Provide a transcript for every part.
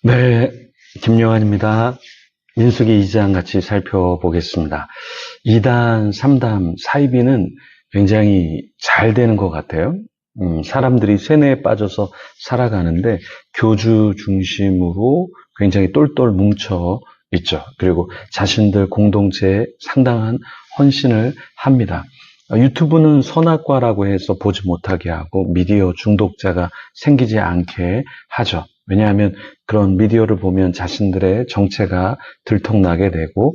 네, 김요한입니다. 민수기 2장 같이 살펴보겠습니다. 2단, 3단, 사이비는 굉장히 잘 되는 것 같아요. 사람들이 쇠뇌에 빠져서 살아가는데 교주 중심으로 굉장히 똘똘 뭉쳐 있죠. 그리고 자신들 공동체에 상당한 헌신을 합니다. 유튜브는 선악과라고 해서 보지 못하게 하고 미디어 중독자가 생기지 않게 하죠. 왜냐하면 그런 미디어를 보면 자신들의 정체가 들통나게 되고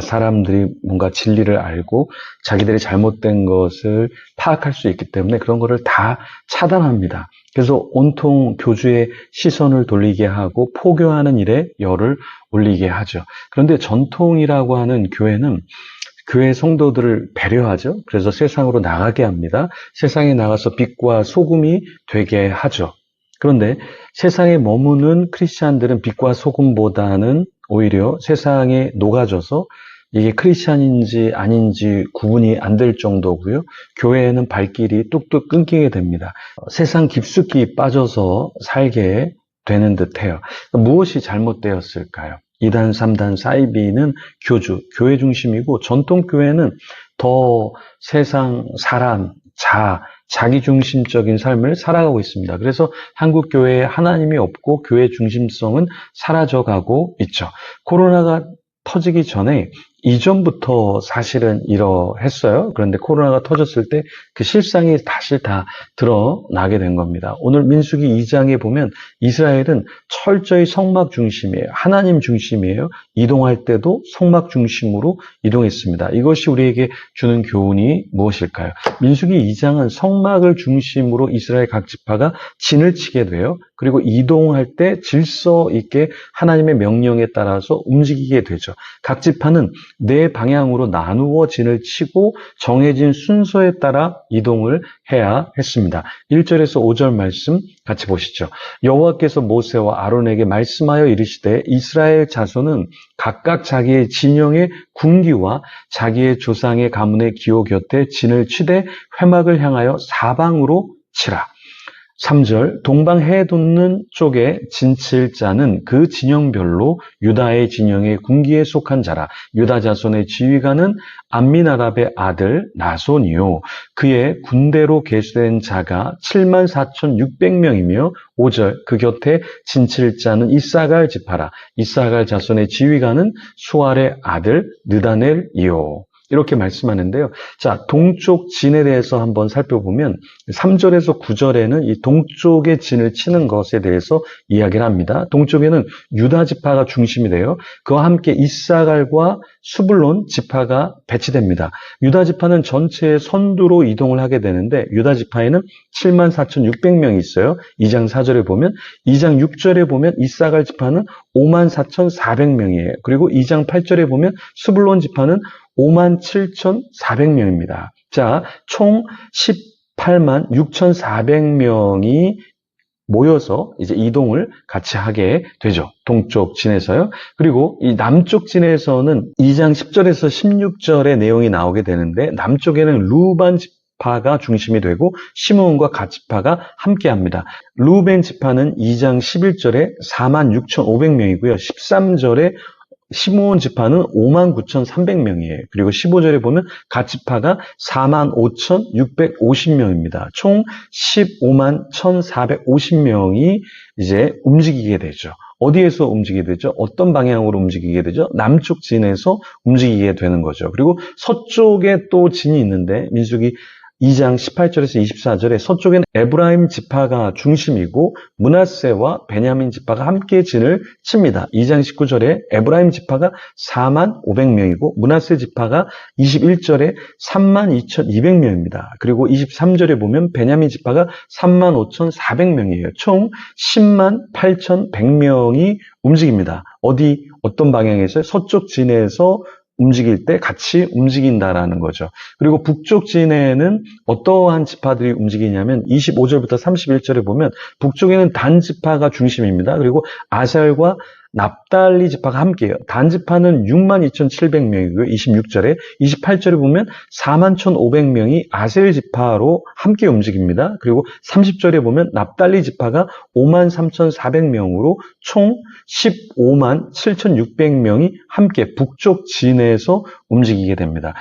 사람들이 뭔가 진리를 알고 자기들이 잘못된 것을 파악할 수 있기 때문에 그런 거를 다 차단합니다. 그래서 온통 교주의 시선을 돌리게 하고 포교하는 일에 열을 올리게 하죠. 그런데 전통이라고 하는 교회는 교회 성도들을 배려하죠. 그래서 세상으로 나가게 합니다. 세상에 나가서 빛과 소금이 되게 하죠. 그런데 세상에 머무는 크리스찬들은 빛과 소금보다는 오히려 세상에 녹아져서 이게 크리스찬인지 아닌지 구분이 안 될 정도고요. 교회에는 발길이 뚝뚝 끊기게 됩니다. 세상 깊숙이 빠져서 살게 되는 듯해요. 무엇이 잘못되었을까요? 2단, 3단, 사이비는 교주, 교회 중심이고 전통교회는 더 세상, 사람, 자기 중심적인 삶을 살아가고 있습니다. 그래서 한국 교회에 하나님이 없고 교회 중심성은 사라져가고 있죠. 코로나가 터지기 전에 이전부터 사실은 이러했어요. 그런데 코로나가 터졌을 때 그 실상이 다시 다 드러나게 된 겁니다. 오늘 민수기 2장에 보면 이스라엘은 철저히 성막 중심이에요. 하나님 중심이에요. 이동할 때도 성막 중심으로 이동했습니다. 이것이 우리에게 주는 교훈이 무엇일까요? 민수기 2장은 성막을 중심으로 이스라엘 각 지파가 진을 치게 돼요. 그리고 이동할 때 질서 있게 하나님의 명령에 따라서 움직이게 되죠. 각 지파는 네 방향으로 나누어 진을 치고 정해진 순서에 따라 이동을 해야 했습니다. 1절에서 5절 말씀 같이 보시죠. 여호와께서 모세와 아론에게 말씀하여 이르시되 이스라엘 자손은 각각 자기의 진영의 군기와 자기의 조상의 가문의 기호 곁에 진을 치되 회막을 향하여 사방으로 치라. 3절 동방 해 돋는 쪽에 진칠 자는 그 진영별로 유다의 진영의 군기에 속한 자라. 유다 자손의 지휘관은 암미나답의 아들 나손이요 그의 군대로 계수된 자가 74,600명이며 5절 그 곁에 진칠 자는 이사갈 지파라. 이사갈 자손의 지휘관은 수알의 아들 느다넬이요. 이렇게 말씀하는데요. 자, 동쪽 진에 대해서 한번 살펴보면 3절에서 9절에는 이 동쪽의 진을 치는 것에 대해서 이야기를 합니다. 동쪽에는 유다 지파가 중심이 돼요. 그와 함께 이사갈과 수불론 지파가 배치됩니다. 유다 지파는 전체의 선두로 이동을 하게 되는데 유다 지파에는 74,600명이 있어요. 2장 4절에 보면 2장 6절에 보면 이사갈 지파는 54,400명이에요. 그리고 2장 8절에 보면 수불론 지파는 57,400명입니다. 자, 총 186,400명이 모여서 이제 이동을 같이 하게 되죠. 동쪽 진에서요. 그리고 이 남쪽 진에서는 2장 10절에서 16절의 내용이 나오게 되는데 남쪽에는 루반 지파가 중심이 되고 시므온과 갓 지파가 함께합니다. 루벤 지파는 2장 11절에 46,500명이고요. 13절에 시므온 지파는 59,300명이에요. 그리고 15절에 보면 갓 지파가 45,650명입니다. 총 151,450명이 이제 움직이게 되죠. 어디에서 움직이게 되죠? 어떤 방향으로 움직이게 되죠? 남쪽 진에서 움직이게 되는 거죠. 그리고 서쪽에 또 진이 있는데 민수기 2장 18절에서 24절에 서쪽엔 에브라임 지파가 중심이고 므낫세와 베냐민 지파가 함께 진을 칩니다. 2장 19절에 에브라임 지파가 45,500명이고 므낫세 지파가 21절에 32,200명입니다. 그리고 23절에 보면 베냐민 지파가 35,400명이에요. 총 108,100명이 움직입니다. 어떤 방향에서요? 서쪽 진에서 움직일 때 같이 움직인다라는 거죠. 그리고 북쪽 진에는 어떠한 지파들이 움직이냐면 25절부터 31절에 보면 북쪽에는 단 지파가 중심입니다. 그리고 아셀과 납달리 지파가 함께해요. 단지파는 62,700명이고요. 26절에. 28절에 보면 41,500명이 아셀 지파로 함께 움직입니다. 그리고 30절에 보면 납달리 지파가 53,400명으로 총 157,600명이 함께 북쪽 진에서 움직이게 됩니다.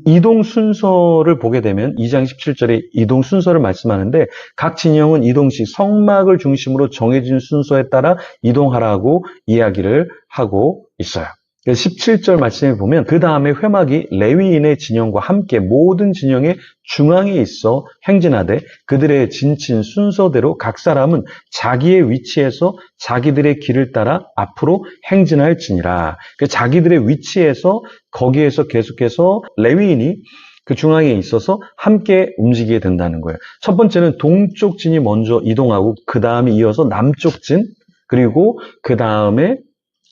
이동 순서를 보게 되면 2장 17절에 이동 순서를 말씀하는데 각 진영은 이동시 성막을 중심으로 정해진 순서에 따라 이동하라고 이야기를 하고 있어요. 17절 말씀에 보면 그 다음에 회막이 레위인의 진영과 함께 모든 진영의 중앙에 있어 행진하되 그들의 진친 순서대로 각 사람은 자기의 위치에서 자기들의 길을 따라 앞으로 행진할지니라. 자기들의 위치에서 거기에서 계속해서 레위인이 그 중앙에 있어서 함께 움직이게 된다는 거예요. 첫 번째는 동쪽 진이 먼저 이동하고 그 다음에 이어서 남쪽 진, 그리고 그 다음에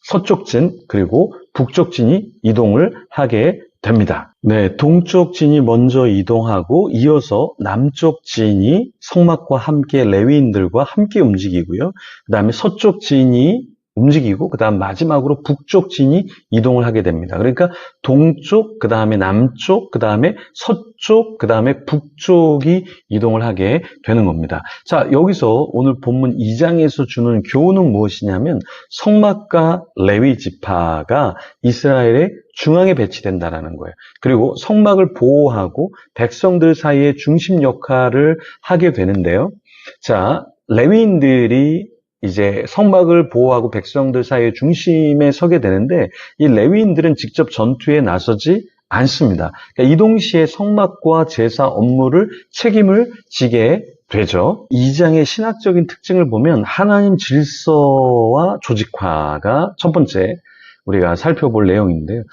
서쪽 진, 그리고 북쪽 진이 이동을 하게 됩니다. 네, 동쪽 진이 먼저 이동하고 이어서 남쪽 진이 성막과 함께 레위인들과 함께 움직이고요. 그 다음에 서쪽 진이 움직이고 그 다음 마지막으로 북쪽 진이 이동을 하게 됩니다. 그러니까 동쪽, 그 다음에 남쪽, 그 다음에 서쪽, 그 다음에 북쪽이 이동을 하게 되는 겁니다. 자, 여기서 오늘 본문 2장에서 주는 교훈은 무엇이냐면 성막과 레위 지파가 이스라엘의 중앙에 배치된다라는 거예요. 그리고 성막을 보호하고 백성들 사이의 중심 역할을 하게 되는데요. 자, 레위인들이 이제 성막을 보호하고 백성들 사이의 중심에 서게 되는데 이 레위인들은 직접 전투에 나서지 않습니다. 그러니까 이 동시에 성막과 제사 업무를 책임을 지게 되죠. 2장의 신학적인 특징을 보면 하나님 질서와 조직화가 첫 번째 우리가 살펴볼 내용인데요.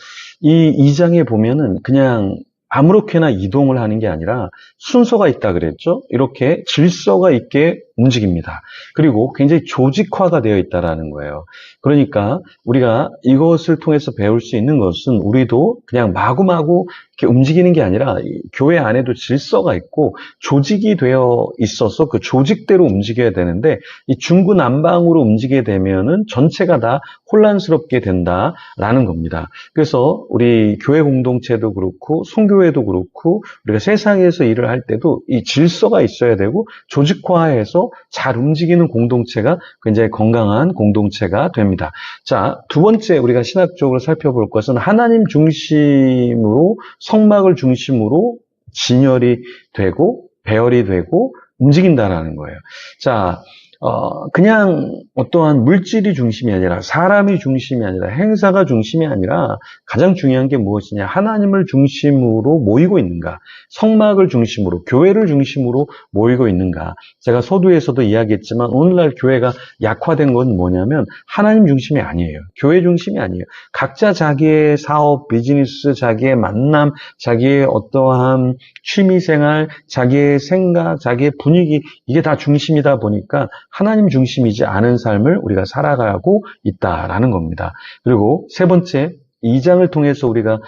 이 2장에 보면은 그냥 아무렇게나 이동을 하는 게 아니라 순서가 있다 그랬죠? 이렇게 질서가 있게 움직입니다. 그리고 굉장히 조직화가 되어 있다라는 거예요. 그러니까 우리가 이것을 통해서 배울 수 있는 것은 우리도 그냥 마구마구 이렇게 움직이는 게 아니라 교회 안에도 질서가 있고 조직이 되어 있어서 그 조직대로 움직여야 되는데 이 중구난방으로 움직이게 되면은 전체가 다 혼란스럽게 된다라는 겁니다. 그래서 우리 교회 공동체도 그렇고 선교회도 그렇고 우리가 세상에서 일을 할 때도 이 질서가 있어야 되고 조직화해서 잘 움직이는 공동체가 굉장히 건강한 공동체가 됩니다. 자, 두 번째 우리가 신학적으로 살펴볼 것은 하나님 중심으로 성막을 중심으로 진열이 되고 배열이 되고 움직인다라는 거예요. 자, 그냥 어떠한 물질이 중심이 아니라 사람이 중심이 아니라 행사가 중심이 아니라 가장 중요한 게 무엇이냐? 하나님을 중심으로 모이고 있는가? 성막을 중심으로, 교회를 중심으로 모이고 있는가? 제가 서두에서도 이야기했지만 오늘날 교회가 약화된 건 뭐냐면 하나님 중심이 아니에요. 교회 중심이 아니에요. 각자 자기의 사업, 비즈니스, 자기의 만남, 자기의 어떠한 취미생활, 자기의 생각, 자기의 분위기 이게 다 중심이다 보니까 하나님 중심이지 않은 삶을 우리가 살아가고 있다라는 겁니다. 그리고 세 번째, 2장을 통해서 우리가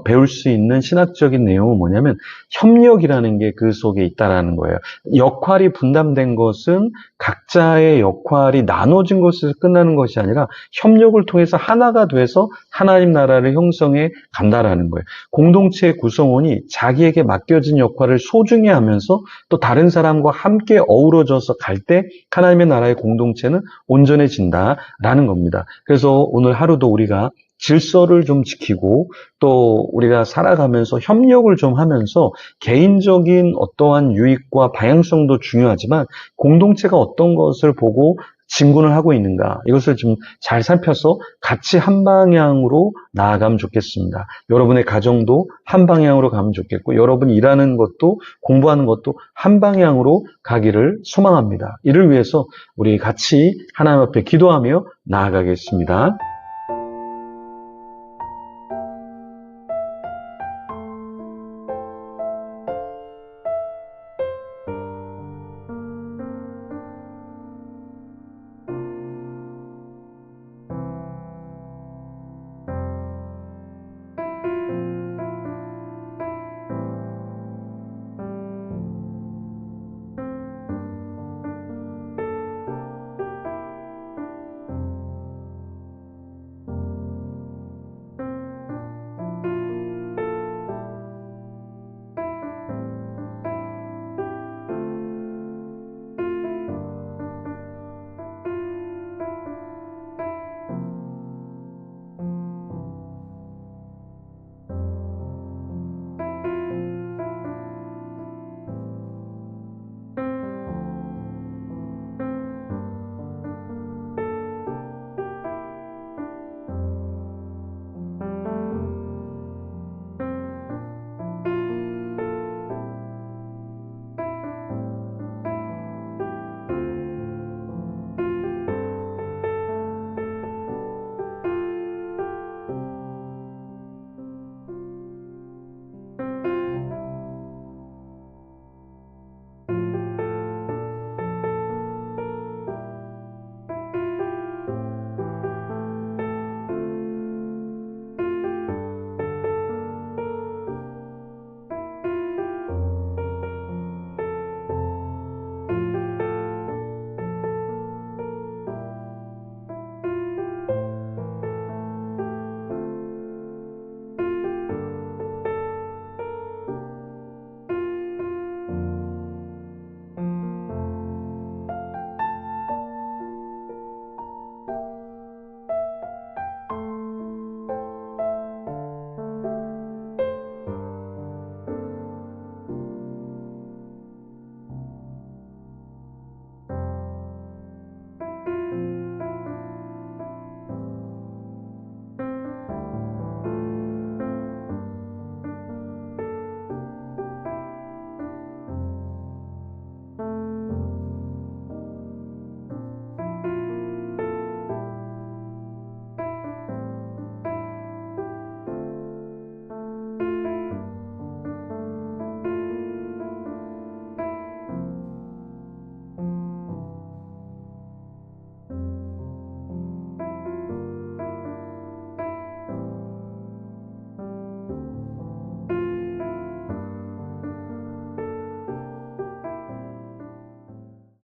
배울 수 있는 신학적인 내용은 뭐냐면 협력이라는 게 그 속에 있다라는 거예요. 역할이 분담된 것은 각자의 역할이 나눠진 것에서 끝나는 것이 아니라 협력을 통해서 하나가 돼서 하나님 나라를 형성해 간다라는 거예요. 공동체의 구성원이 자기에게 맡겨진 역할을 소중히 하면서 또 다른 사람과 함께 어우러져서 갈 때 하나님의 나라의 공동체는 온전해진다라는 겁니다. 그래서 오늘 하루도 우리가 질서를 좀 지키고 또 우리가 살아가면서 협력을 좀 하면서 개인적인 어떠한 유익과 방향성도 중요하지만 공동체가 어떤 것을 보고 진군을 하고 있는가 이것을 좀 잘 살펴서 같이 한 방향으로 나아가면 좋겠습니다. 여러분의 가정도 한 방향으로 가면 좋겠고 여러분이 일하는 것도 공부하는 것도 한 방향으로 가기를 소망합니다. 이를 위해서 우리 같이 하나님 앞에 기도하며 나아가겠습니다.